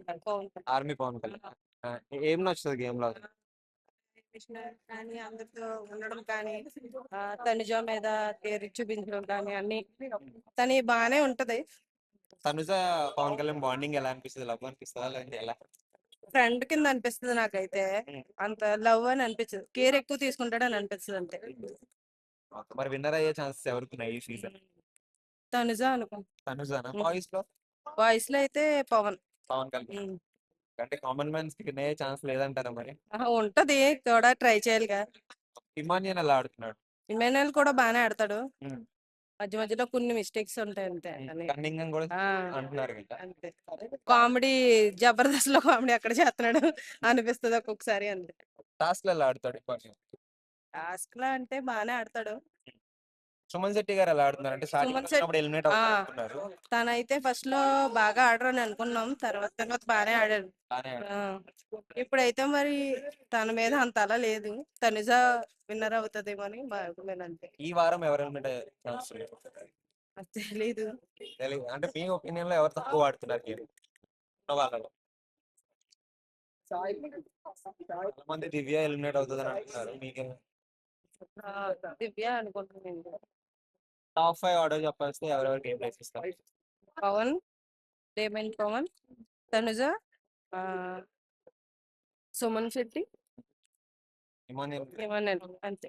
Pawan Kalyan. Army Pawan Kalyan. ఏం నచ్చుతుంది game లో? కృష్ణ కానీ అందరితో ఉండడం కానీ తనుజ మీద కేర్ చూపించడం కానీ అన్ని తని బాగానే ఉంటది. తనుజ పవన్ కళ్యాణ్ బాండింగ్ ఎలా అనిపిస్తుంది? లవ్ అనిపిస్తుందా లేదంటే ఎలా? ఫ్రెండ్ కింద అనిపిస్తుంది నాకైతే. అంత లవ్ అని అనిపించదు, కేర్ ఎక్కువ తీసుకుంటాడని అనిపిస్తుంది అంతే. మరి విన్నర్ అయ్యే ఛాన్సెస్ ఎవరికి ఉన్నాయి ఈ సీజన్? తనుజ అనుకో. తనుజానా? బాయ్స్ లో వాయిస్ లో అయితే పవన్. పవన్ కళ్యాణ్. అంటే కామన్ మ్యాన్స్ కి విన్ అయ్యే ఛాన్స్ లేదంటారా మరి? ఉంటది కూడా, ట్రై చేయాలిగా. ఇమాన్యుయల్ ఎలా ఆడుతున్నాడు? ఇమానుయల్ కూడా బాగానే ఆడతాడు. మధ్య మధ్యలో కొన్ని మిస్టేక్స్ ఉంటాయి అంతే. కన్నింగ్ అని కూడా అంటున్నారు కదా. అంతే. కామెడీ జబర్దస్త్ లో కామెడీ అక్కడ చేస్తున్నాడు అనిపిస్తుంది ఒక్కొక్కసారి అంతే. టాస్క్ ఎలా ఆడతాడు ఇమాన్యుయల్? టాస్క్ లా అంటే బాగానే ఆడతాడు. సుమన్ శెట్టి గారు ఎలా ఆడుతున్నారు? అంటే స్టార్టింగ్ సుమన్ శెట్టి వచ్చినప్పుడు ఎలిమినేట్ అవుతున్నారు. తనైతే ఫస్ట్ లో బాగా ఆడరని అనుకున్నాం, తర్వాత తర్వాత బాగానే ఆడాడు. ఆ, ఇప్పుడైతే మరి తన మీద అంత అలా లేదు. తనుజ విన్నర్ అవుతుందేమో అని బాగుందంటే. ఈ వారం ఎవరు ఎలిమినేట్ అయ్యే ఛాన్స్ ఉంది? అది తెలీదు. తెలియదు. అంటే మీ ఒపీనియన్ లో ఎవరు తక్కువ ఆడుతున్నారు గేమ్ ఉన్న వాళ్ళలో? చాలా మంది దివ్య ఎలిమినేట్ అవుతుంది అని అంటున్నారు. మీకేం? దివ్య అనుకుంటున్నాను. టాప్ 5 ఆర్డర్ చెప్పేస్తే ఎవరెవరు గేమ్ ప్లేస్ ఇస్తారు? పవన్, డేమన్ పవన్, తనుజ, ఆ, సుమన్ శెట్టి, ఇమాన్యుయల్. ఏమన్నా అంతే.